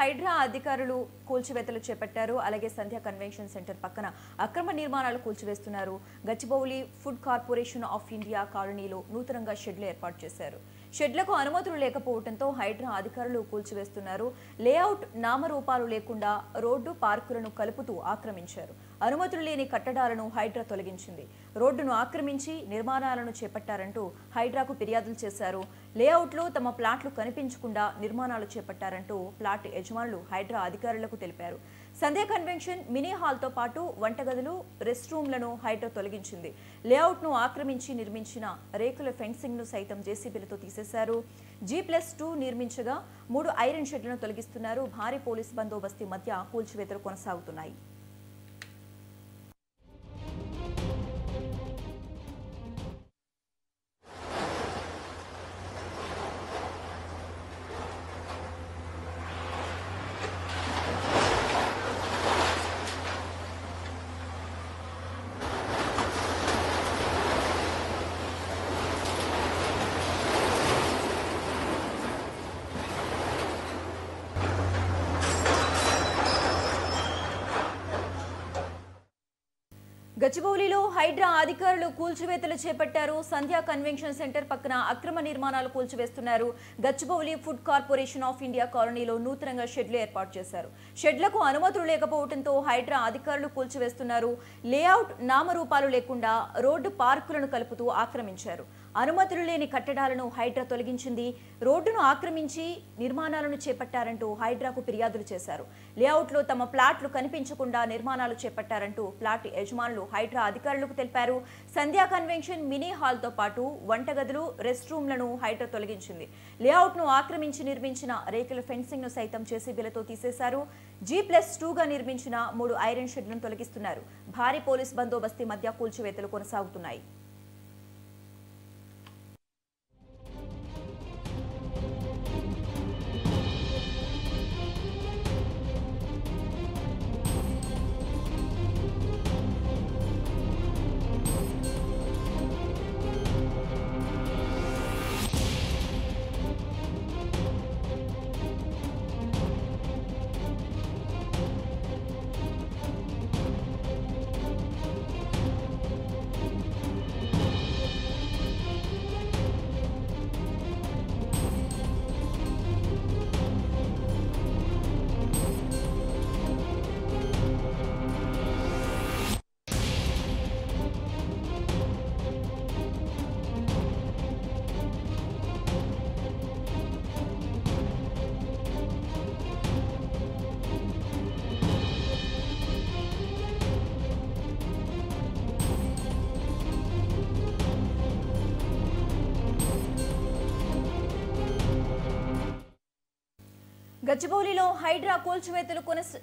హైడ్రా అధికారులు కూల్చివేతలు చేపట్టారు. అలాగే సంధ్య కన్వెన్షన్ సెంటర్ పక్కన అక్రమ నిర్మాణాలు కూల్చివేస్తున్నారు. Gachibowli food corporation of India కాలనీలో నూతనంగా షెడ్లు ఏర్పాటు చేశారు. షెడ్లకు అనుమతులు లేకపోవడంతో హైడ్రా అధికారులు కూల్చివేస్తున్నారు. లేఅవుట్ నామరూపాలు లేకుండా రోడ్డు పార్కులను కలుపుతూ ఆక్రమించారు. అనుమతులు లేని కట్టడాలను హైడ్రా తొలగించింది. రోడ్డును ఆక్రమించి నిర్మాణాలను చేపట్టారంటూ హైడ్రాకు ఫిర్యాదులు చేశారు. లేఅవుట్లో తమ ప్లాట్లు కనిపించకుండా నిర్మాణాలు చేపట్టారంటూ ప్లాట్ యజమానులు హైడ్రా అధికారులకు తెలిపారు. సంధ్య కన్వెన్షన్ మినీ హాల్తో పాటు వంటగదులు, రెస్ట్ రూమ్లను హైడ్రా తొలగించింది. లేఅవుట్ను ఆక్రమించి నిర్మించిన రేకుల ఫెన్సింగ్ను సైతం జేసీబీలతో తీసేశారు. G+2 నిర్మించగా 3 ఐరన్ షెడ్లను తొలగిస్తున్నారు. భారీ పోలీస్ బందోబస్తు మధ్య కూల్చివేతలు కొనసాగుతున్నాయి. గచ్చిబౌలిలో హైడ్రా అధికారులు కూల్చివేతలు చేపట్టారు. సంధ్య కన్వెన్షన్ సెంటర్ పక్కన అక్రమ నిర్మాణాలు కూల్చివేస్తున్నారు. Gachibowli food corporation of India కాలనీలో నూతనంగా షెడ్లు ఏర్పాటు చేశారు. షెడ్లకు అనుమతులు లేకపోవడంతో హైడ్రా అధికారులు కూల్చివేస్తున్నారు. లేఅవుట్ నామరూపాలు లేకుండా రోడ్డు పార్కులను కలుపుతూ ఆక్రమించారు. అనుమతులు లేని కట్టడాలను హైడ్రా తొలగించింది. రోడ్డును ఆక్రమించి నిర్మాణాలను చేపట్టారంటూ హైడ్రాకు ఫిర్యాదులు చేశారు. లేఅవుట్లో తమ ప్లాట్లు కనిపించకుండా నిర్మాణాలు చేపట్టారంటూ ప్లాట్ యజమానులు హైడ్రా అధికారులకు తెలిపారు. సంధ్యా కన్వెన్షన్ మినీ హాల్తో పాటు వంటగదులు, రెస్ట్ రూమ్లను హైడ్రా తొలగించింది. లేఅవుట్ను ఆక్రమించి నిర్మించిన రేకుల ఫెన్సింగ్ను సైతం జేసీబీలతో తీసేశారు. G+2గా నిర్మించిన 3 ఐరన్ షెడ్లను తొలగిస్తున్నారు. భారీ పోలీస్ బందోబస్తు మధ్య కూల్చివేతలు కొనసాగుతున్నాయి. గచ్చిబౌలిలో హైడ్రా కూల్చివేతలు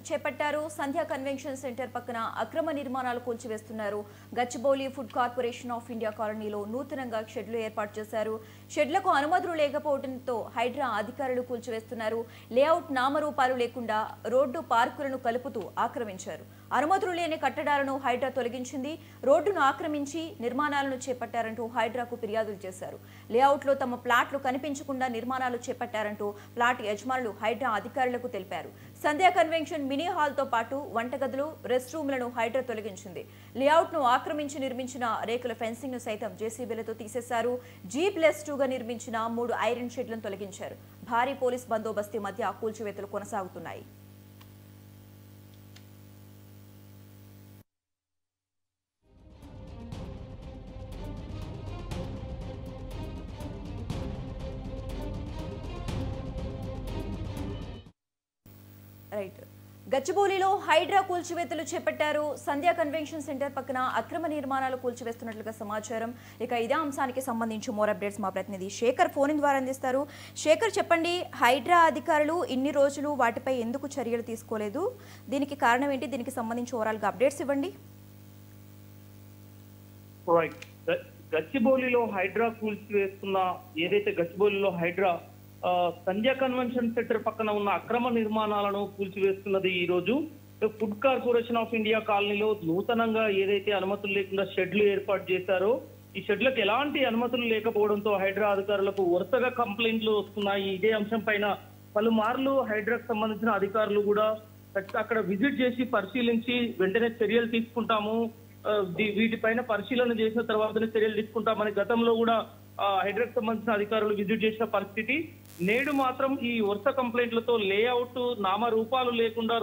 చేపట్టారు. సంధ్య కన్వెన్షన్ సెంటర్ పక్కన అక్రమ నిర్మాణాలు కూల్చివేస్తున్నారు. Gachibowli food corporation of India కాలనీలో నూతనంగా షెడ్లు ఏర్పాటు చేశారు. షెడ్లకు అనుమతులు లేకపోవడంతో హైడ్రా అధికారులు కూల్చివేస్తున్నారు. లేఅవుట్ నామరూపాలు లేకుండా రోడ్డు పార్కులను కలుపుతూ ఆక్రమించారు. అనుమతులు లేని కట్టడాలను హైడ్రా తొలగించింది. రోడ్డును ఆక్రమించి నిర్మాణాలను చేపట్టారంటూ హైడ్రాకు ఫిర్యాదులు చేశారు. లేఅవుట్లో తమ ప్లాట్లు కనిపించకుండా నిర్మాణాలు చేపట్టారంటూ ప్లాట్ యజమానులు హైడ్రా అధికారులకు తెలిపారు. సంధ్య కన్వెన్షన్ మినీ హాల్తో పాటు వంటగదులు, రెస్ట్ రూమ్లను హైడ్రా తొలగించింది. లేఅవుట్ను ఆక్రమించి నిర్మించిన రేకుల ఫెన్సింగ్ను సైతం జేసీబీలతో తీసేశారు. G+2గా నిర్మించిన 3 ఐరన్ షెడ్లను తొలగించారు. భారీ పోలీస్ బందోబస్తు మధ్య కూల్చివేతలు కొనసాగుతున్నాయి. గచ్చిబౌలిలో హైడ్రా కూల్చివేతలు చేపట్టారు. సంధ్య కన్వెన్షన్ సెంటర్ పక్కన అక్రమ నిర్మాణాలు కూల్చివేస్తున్నట్లుగా సమాచారం. ఇక ఇదే అంశానికి సంబంధించి మోర్ అప్డేట్స్ మా ప్రతినిధి శేఖర్ ఫోన్ ద్వారా అందిస్తారు. శేఖర్, చెప్పండి, హైడ్రా అధికారులు ఇన్ని రోజులు వాటిపై ఎందుకు చర్యలు తీసుకోలేదు? దీనికి కారణం ఏంటి? దీనికి సంబంధించి ఓవరాల్ గా అప్డేట్స్ ఇవ్వండి. గచ్చిబౌలిలో హైడ్రా కూల్చివేస్తున్న ఏదైతే గచ్చిబౌలిలో హైడ్రా సంధ్య కన్వెన్షన్ సెంటర్ పక్కన ఉన్న అక్రమ నిర్మాణాలను కూల్చివేస్తున్నది ఈ రోజు ఫుడ్ కార్పొరేషన్ ఆఫ్ ఇండియా కాలనీలో నూతనంగా ఏదైతే అనుమతులు లేకుండా షెడ్లు ఏర్పాటు చేశారో ఈ షెడ్లకు ఎలాంటి అనుమతులు లేకపోవడంతో హైడ్రా అధికారులకు వరుసగా కంప్లైంట్లు వస్తున్నాయి. ఇదే అంశం పైన పలుమార్లు హైడ్రాకు సంబంధించిన అధికారులు కూడా అక్కడ విజిట్ చేసి పరిశీలించి వెంటనే చర్యలు తీసుకుంటాము, వీటిపైన పరిశీలన చేసిన తర్వాతనే చర్యలు తీసుకుంటామని గతంలో కూడా హైడ్రాకు సంబంధించిన అధికారులు విజిట్ చేసిన పరిస్థితి. నేడు మాత్రం ఈ వరుస కంప్లైంట్లతో లేఅవుట్ నామరూపాలు లేకుండా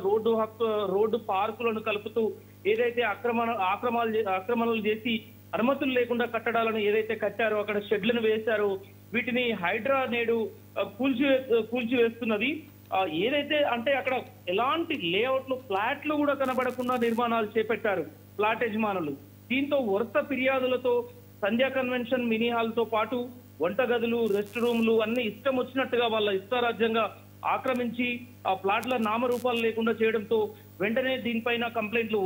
రోడ్డు పార్కులను కలుపుతూ ఏదైతే ఆక్రమణలు చేసి అనుమతులు లేకుండా కట్టడాలను ఏదైతే కట్టారో, అక్కడ షెడ్లను వేశారో, వీటిని హైడ్రా నేడు కూల్చివేస్తున్నది. ఏదైతే అంటే అక్కడ ఎలాంటి లేఅవుట్లు, ఫ్లాట్లు కూడా కనబడకుండా నిర్మాణాలు చేపట్టారు ఫ్లాట్ యజమానులు. దీంతో వరుస ఫిర్యాదులతో సంధ్యా కన్వెన్షన్ మినీ హాల్ తో పాటు వంటగదులు, రెస్ట్ రూమ్లు అన్ని ఇష్టం వచ్చినట్టుగా వాళ్ళ ఇష్టారాజ్యంగా ఆక్రమించి ఆ ప్లాట్ల నామరూపాలు లేకుండా చేయడంతో వెంటనే దీనిపైన కంప్లైంట్లు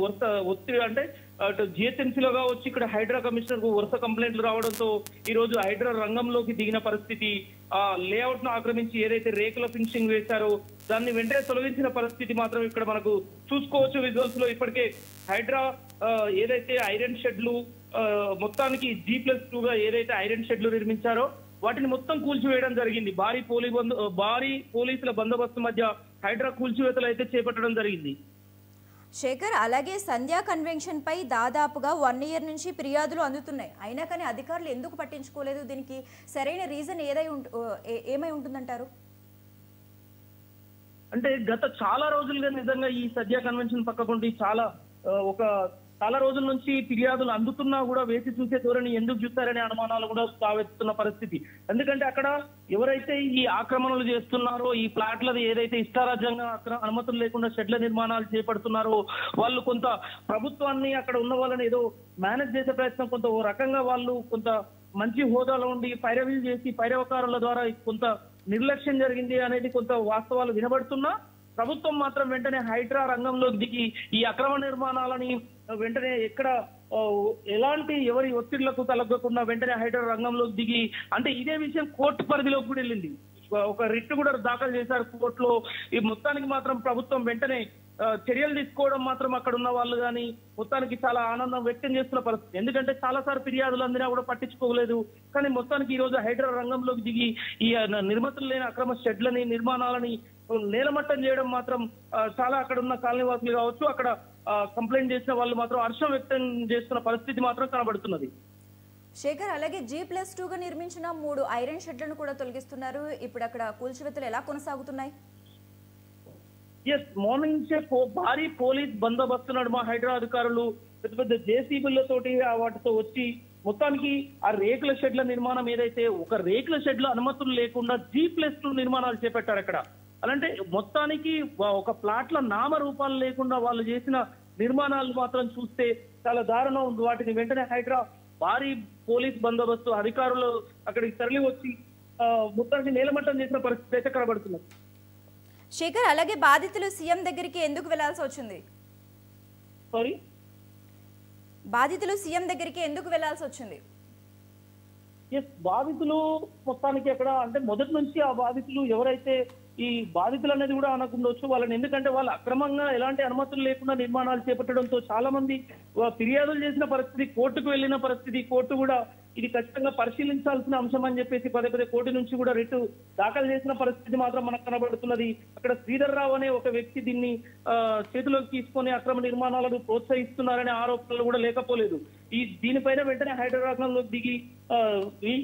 ఒత్తిడి అంటే అటు జిహెచ్ఎంసీలో వచ్చి ఇక్కడ హైడ్రా కమిషనర్ కు వరుస కంప్లైంట్లు రావడంతో ఈ రోజు హైడ్రా రంగంలోకి దిగిన పరిస్థితి. ఆ లేఅవుట్ ను ఆక్రమించి ఏదైతే రేకుల ఫినిషింగ్ వేశారో దాన్ని వెంటనే తొలగించిన పరిస్థితి మాత్రం ఇక్కడ మనకు చూసుకోవచ్చు విజువల్స్ లో. ఇప్పటికే హైడ్రా ఏదైతే ఐరన్ షెడ్లు మొత్తానికి G+2 గా ఏదైతే ఐరన్ షెడ్లు నిర్మించారో వాటిని మొత్తం కూల్చివేయడం జరిగింది. భారీ పోలీసుల బందోబస్తు మధ్య హైడ్రా కూల్చివేతలు అయితే చేపట్టడం జరిగింది. శేఖర్, అలాగే సంధ్యా కన్వెన్షన్ పై దాదాపుగా 1 ఇయర్ నుంచి ఫిర్యాదులు అందుతున్నాయి, అయినా కానీ అధికారులు ఎందుకు పట్టించుకోలేదు? దీనికి సరైన రీజన్ ఏమై ఉంటుందంటారు? అంటే గత చాలా రోజులుగా నిజంగా ఈ సంధ్యా కన్వెన్షన్ పక్కకుండి చాలా రోజుల నుంచి ఫిర్యాదులు అందుతున్నా కూడా వేసి చూసే ధోరణి ఎందుకు చూస్తారనే అనుమానాలు కూడా తావెత్తుతున్న పరిస్థితి. ఎందుకంటే అక్కడ ఎవరైతే ఈ ఆక్రమణలు చేస్తున్నారో, ఈ ఫ్లాట్లది ఏదైతే ఇష్టారాజ్యంగా అనుమతులు లేకుండా షెడ్ల నిర్మాణాలు చేపడుతున్నారో, వాళ్ళు కొంత ప్రభుత్వాన్ని అక్కడ ఉన్న వాళ్ళని ఏదో మేనేజ్ చేసే ప్రయత్నం, కొంత ఓ రకంగా వాళ్ళు కొంత మంచి హోదాలో ఉండి పైరవీలు చేసి పైరవకారుల ద్వారా కొంత నిర్లక్ష్యం జరిగింది అనేది కొంత వాస్తవాలు వినబడుతున్నా ప్రభుత్వం మాత్రం వెంటనే హైడ్రా రంగంలోకి దిగి ఈ అక్రమ నిర్మాణాలని వెంటనే ఎలాంటి ఎవరి ఒత్తిళ్లకు తలగ్గకుండా వెంటనే హైడ్రా రంగంలోకి దిగి, అంటే ఇదే విషయం కోర్టు పరిధిలోకి కూడా వెళ్ళింది. ఒక రిట్ కూడా దాఖలు చేశారు కోర్టులో. ఈ మొత్తానికి మాత్రం ప్రభుత్వం వెంటనే చర్యలు తీసుకోవడం మాత్రం అక్కడ ఉన్న వాళ్ళు కానీ మొత్తానికి చాలా ఆనందం వ్యక్తం చేస్తున్న పరిస్థితి. ఎందుకంటే చాలాసార్లు ఫిర్యాదులు అందినా కూడా పట్టించుకోలేదు. కానీ మొత్తానికి ఈ రోజు హైడ్రా రంగంలోకి దిగి ఈ నిర్మతులు లేని అక్రమ షెడ్లని, నిర్మాణాలని నేలమట్టం చేయడం మాత్రం చాలా అక్కడ ఉన్న కాలనీవాసులు కావచ్చు, అక్కడ కంప్లైంట్ చేసిన వాళ్ళు మాత్రం హర్షం వ్యక్తం చేస్తున్న పరిస్థితి మాత్రం కనబడుతున్నది. శేఖర్, అలాగే G+2 గా నిర్మించిన 3 ఐరన్ షెడ్లను కూడా తొలగిస్తున్నారు. ఇప్పుడు అక్కడ కూల్చివేతలు ఎలా కొనసాగుతున్నాయి? మార్నింగ్ నుంచే భారీ పోలీస్ బందోబస్తు నడుమ హైడ్రా అధికారులు పెద్ద పెద్ద జేసీబీలతోటి వాటితో వచ్చి మొత్తానికి ఆ రేకుల షెడ్ల నిర్మాణం ఏదైతే ఒక రేకుల షెడ్ల అనుమతులు లేకుండా G+2 నిర్మాణాలు చేపట్టారు అక్కడ. అలాంటే మొత్తానికి ఒక ప్లాట్ల నామరూపాలు లేకుండా వాళ్ళు చేసిన నిర్మాణాలు మాత్రం చూస్తే చాలా దారుణం ఉంది. వాటిని వెంటనే హైడ్రా భారీ పోలీస్ బందోబస్తు అధికారులు అక్కడికి తరలి వచ్చి మొత్తానికి నేలమట్టం చేసిన పరిస్థితి అయితే కనబడుతున్నది. శేఖర్, అలాగే బాధితులు సీఎం దగ్గరికి ఎందుకు వెళ్లాల్సి వచ్చింది? బాధితులు సీఎం దగ్గరికి ఎందుకు వెళ్లాల్సి వచ్చింది? బాధితులు మొత్తానికి అక్కడ అంటే మొదటి నుంచి ఆ బాధితులు ఎవరైతే ఈ బాధితులు అనేది కూడా అనకుండొచ్చు వాళ్ళని, ఎందుకంటే వాళ్ళు అక్రమంగా ఎలాంటి అనుమతులు లేకుండా నిర్మాణాలు చేపట్టడంతో చాలా మంది ఫిర్యాదులు చేసిన పరిస్థితి, కోర్టుకు వెళ్లిన పరిస్థితి. కోర్టు కూడా ఇది ఖచ్చితంగా పరిశీలించాల్సిన అంశం అని చెప్పేసి పదే కోర్టు నుంచి కూడా రిట్ దాఖలు చేసిన పరిస్థితి మాత్రం మనకు కనబడుతున్నది. అక్కడ శ్రీధర్ రావు అనే ఒక వ్యక్తి దీన్ని చేతిలోకి తీసుకొని అక్రమ నిర్మాణాలను ప్రోత్సహిస్తున్నారనే ఆరోపణలు కూడా లేకపోలేదు. దీనిపైన వెంటనే హైదరాబాద్లోకి దిగి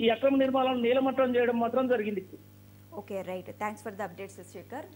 ఈ అక్రమ నిర్మాణాలను నేలమట్టం చేయడం మాత్రం జరిగింది. Okay, right. Thanks for the updates Shekhar.